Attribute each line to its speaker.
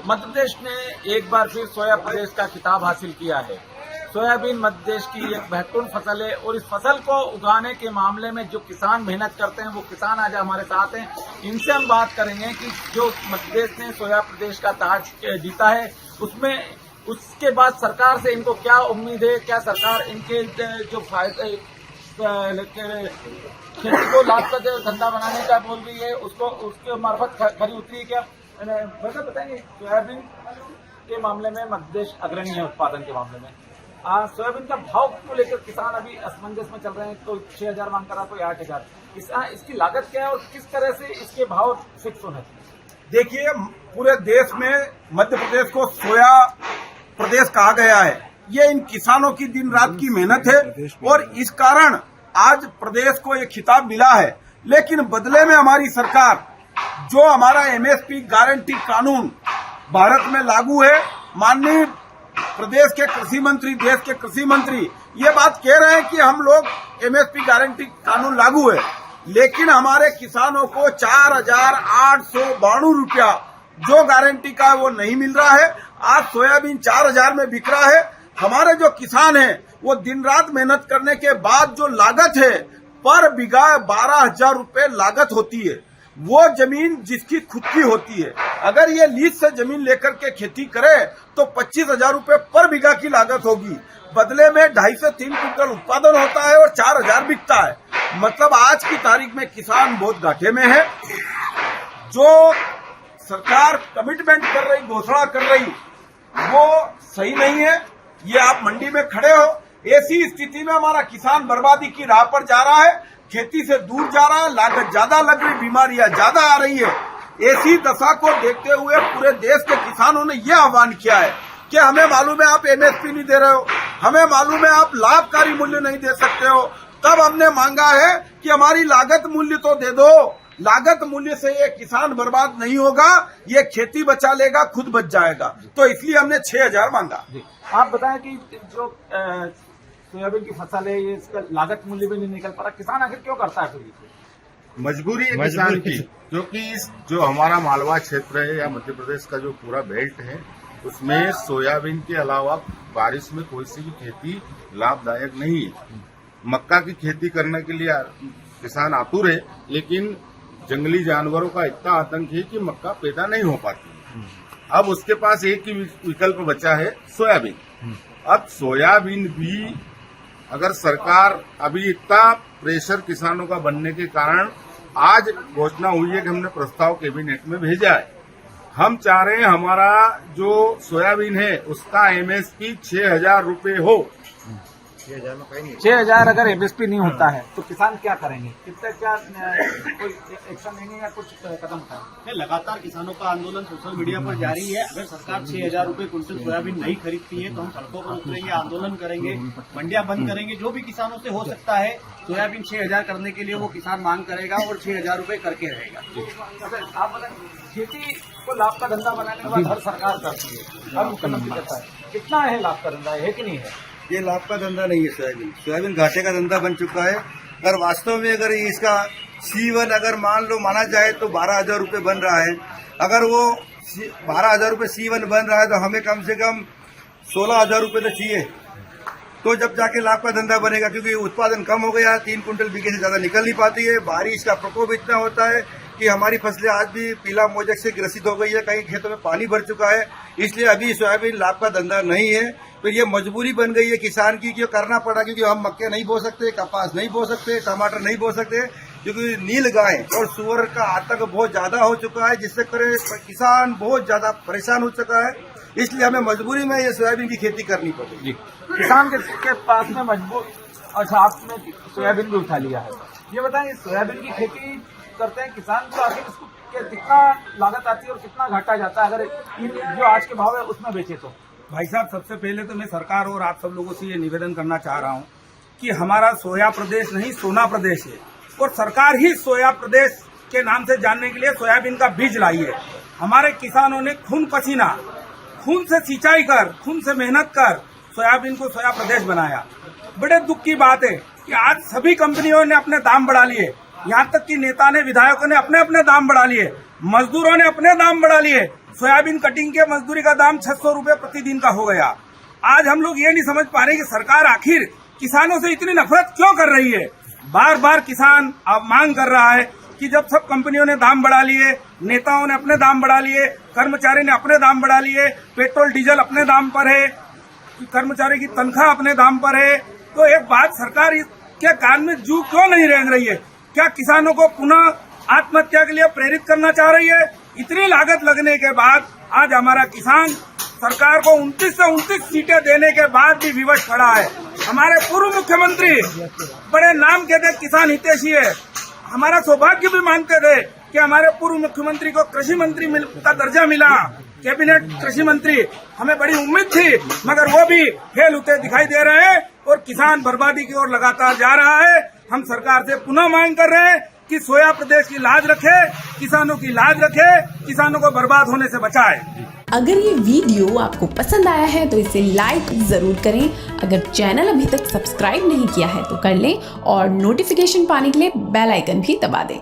Speaker 1: मध्य प्रदेश ने एक बार फिर सोया प्रदेश का खिताब हासिल किया है। सोयाबीन मध्य प्रदेश की एक महत्वपूर्ण फसल है और इस फसल को उगाने के मामले में जो किसान मेहनत करते हैं वो किसान आज हमारे साथ हैं। इनसे हम बात करेंगे कि जो मध्य प्रदेश ने सोया प्रदेश का ताज जीता है उसमें उसके बाद सरकार से इनको क्या उम्मीद है, क्या सरकार इनके जो फायदे खेती को लाभप्रद धंधा बनाने का बोल रही है उसके मार्फत खरी उतरी क्या वैसे बताएंगे। सोयाबीन के मामले में मध्य प्रदेश अग्रणी है उत्पादन के मामले में। सोयाबीन का भाव को लेकर किसान अभी असमंजस में चल रहे हैं, कोई 6,000 मांग करा, कोई 8,000। इसकी लागत क्या है और किस तरह से इसके भाव फिक्स होने चाहिए?
Speaker 2: देखिए, पूरे देश में मध्य प्रदेश को सोया प्रदेश कहा गया है। ये इन किसानों की दिन रात की मेहनत है और इस कारण आज प्रदेश को ये खिताब मिला है। लेकिन बदले में हमारी सरकार जो हमारा एमएसपी गारंटी कानून भारत में लागू है, माननीय प्रदेश के कृषि मंत्री, देश के कृषि मंत्री ये बात कह रहे हैं कि हम लोग एमएसपी गारंटी कानून लागू है, लेकिन हमारे किसानों को 4,892 रुपया जो गारंटी का वो नहीं मिल रहा है। आज सोयाबीन 4,000 में बिक रहा है। हमारे जो किसान हैं वो दिन रात मेहनत करने के बाद जो लागत है पर बीघा 12,000 रुपये लागत होती है। वो जमीन जिसकी खुद की होती है, अगर ये लीज से जमीन लेकर के खेती करे तो 25,000 रुपये पर बीघा की लागत होगी। बदले में 2.5 से 3 क्विंटल उत्पादन होता है और 4,000 बिकता है। मतलब आज की तारीख में किसान बहुत घाटे में है। जो सरकार कमिटमेंट कर रही, घोषणा कर रही, वो सही नहीं है। ये आप मंडी में खड़े हो, ऐसी स्थिति में हमारा किसान बर्बादी की राह पर जा रहा है, खेती से दूर जा रहा है, लागत ज्यादा लग रही, बीमारियां ज्यादा आ रही है। ऐसी दशा को देखते हुए पूरे देश के किसानों ने यह आह्वान किया है कि हमें मालूम है आप एमएसपी नहीं दे रहे हो, हमें मालूम है आप लाभकारी मूल्य नहीं दे सकते हो, तब हमने मांगा है कि हमारी लागत मूल्य तो दे दो। लागत मूल्य से ये किसान बर्बाद नहीं होगा, ये खेती बचा लेगा, खुद बच जाएगा। तो इसलिए हमने 6,000 मांगा।
Speaker 1: आप बताएं कि जो सोयाबीन की फसल है ये इसका लागत मूल्य भी नहीं निकल पा रहा, किसान आखिर क्यों करता है? फिर
Speaker 3: मजबूरी है किसान की, क्योंकि जो हमारा मालवा क्षेत्र है या मध्य प्रदेश का जो पूरा बेल्ट है उसमें सोयाबीन के अलावा बारिश में कोई सी भी खेती लाभदायक नहीं है। मक्का की खेती करने के लिए किसान आतुर है, लेकिन जंगली जानवरों का इतना आतंक है कि मक्का पैदा नहीं हो पाती। अब उसके पास एक ही विकल्प बचा है, सोयाबीन। अब सोयाबीन भी अगर सरकार अभी इतना प्रेशर किसानों का बनने के कारण आज घोषणा हुई है कि हमने प्रस्ताव कैबिनेट में भेजा है। हम चाह रहे हैं हमारा जो सोयाबीन है उसका एमएसपी 6,000 रुपये हो।
Speaker 1: 6,000 अगर एमएसपी नहीं होता है तो किसान क्या करेंगे? कितना क्या कोई एक्शन लेंगे या कुछ कदम उठाएंगे?
Speaker 4: लगातार किसानों का आंदोलन सोशल मीडिया पर जारी है। अगर सरकार 6,000 रुपये क्विंटल सोयाबीन नहीं खरीदती है तो हम सड़कों पर उतरेंगे, आंदोलन करेंगे, मंडियां बंद करेंगे। जो भी किसानों से हो सकता है सोयाबीन 6,000 करने के लिए वो किसान मांग करेगा और 6,000 रुपये करके रहेगा।
Speaker 1: आप बताएं, खेती को लाभ का धंधा बनाने के बाद हर सरकार करती है, हर मुख्यमंत्री करता है, कितना है लाभ का धंधा है कि नहीं है?
Speaker 5: ये लाभ का धंधा नहीं है। सोयाबीन घाटे का धंधा बन चुका है। अगर वास्तव में अगर इसका C1 अगर माना जाए तो 12,000 रुपये बन रहा है। अगर वो 12,000 रुपये C1 बन रहा है तो हमें कम से कम 16,000 रुपये तो चाहिए, तो जब जाके लाभ का धंधा बनेगा। क्योंकि उत्पादन कम हो गया, 3 कुंटल बीघे से ज्यादा निकल नहीं पाती है। बारिश का प्रकोप इतना होता है कि हमारी फसलें आज भी पीला मोजक से ग्रसित हो गई है, कई खेतों में पानी भर चुका है। इसलिए अभी सोयाबीन लाभ का धंधा नहीं है। तो ये मजबूरी बन गई है किसान की, क्यों करना पड़ा, क्योंकि हम मक्के नहीं बो सकते, कपास नहीं बो सकते, टमाटर नहीं बो सकते, क्योंकि नील गाय और सुअर का आतंक बहुत ज्यादा हो चुका है, जिससे किसान बहुत ज्यादा परेशान हो चुका है। इसलिए हमें मजबूरी में ये सोयाबीन की खेती करनी पड़ेगी।
Speaker 1: किसान के पास में मजबूर, अच्छा आपने सोयाबीन भी उठा लिया है, ये बताएं सोयाबीन की खेती करते हैं किसान तो आखिर इसको कितना लागत आती है और कितना घाटा जाता है अगर जो आज के भाव है उसमें बेचे तो?
Speaker 2: भाई साहब, सबसे पहले तो मैं सरकार और आप सब लोगों से ये निवेदन करना चाह रहा हूँ कि हमारा सोया प्रदेश नहीं सोना प्रदेश है और सरकार ही सोया प्रदेश के नाम से जानने के लिए सोयाबीन का बीज लाई है। हमारे किसानों ने खून पसीना, खून से सिंचाई कर, खून से मेहनत कर सोयाबीन को सोया प्रदेश बनाया। बड़े दुख की बात है कि आज सभी कंपनियों ने अपने दाम बढ़ा लिए, यहाँ तक कि नेता ने, विधायकों ने अपने अपने दाम बढ़ा लिए, मजदूरों ने अपने दाम बढ़ा लिए, सोयाबीन कटिंग के मजदूरी का दाम 600 रुपए प्रतिदिन का हो गया। आज हम लोग ये नहीं समझ पा रहे कि सरकार आखिर किसानों से इतनी नफरत क्यों कर रही है। बार बार किसान अब मांग कर रहा है कि जब सब कंपनियों ने दाम बढ़ा लिए, नेताओं ने अपने दाम बढ़ा लिए, कर्मचारी ने अपने दाम बढ़ा लिए, पेट्रोल डीजल अपने दाम पर है, कर्मचारी की तनख्वाह अपने दाम पर है, तो एक बात सरकार के कान में जू क्यों नहीं रेंग रही है? क्या किसानों को पुनः आत्महत्या के लिए प्रेरित करना चाह रही है? इतनी लागत लगने के बाद आज हमारा किसान सरकार को 29 से 29 सीटें देने के बाद भी विवश खड़ा है। हमारे पूर्व मुख्यमंत्री बड़े नाम के थे किसान हितैषी है, हमारा सौभाग्य भी मानते थे कि हमारे पूर्व मुख्यमंत्री को कृषि मंत्री का दर्जा मिला, कैबिनेट कृषि मंत्री, हमें बड़ी उम्मीद थी, मगर वो भी फेल होते दिखाई दे रहे हैं और किसान बर्बादी की ओर लगातार जा रहा है। हम सरकार से पुनः मांग कर रहे हैं कि सोया प्रदेश की लाज रखे, किसानों की लाज रखे, किसानों को बर्बाद होने से बचाए।
Speaker 6: अगर ये वीडियो आपको पसंद आया है तो इसे लाइक जरूर करें। अगर चैनल अभी तक सब्सक्राइब नहीं किया है तो कर लें और नोटिफिकेशन पाने के लिए बेल आइकन भी दबा दें।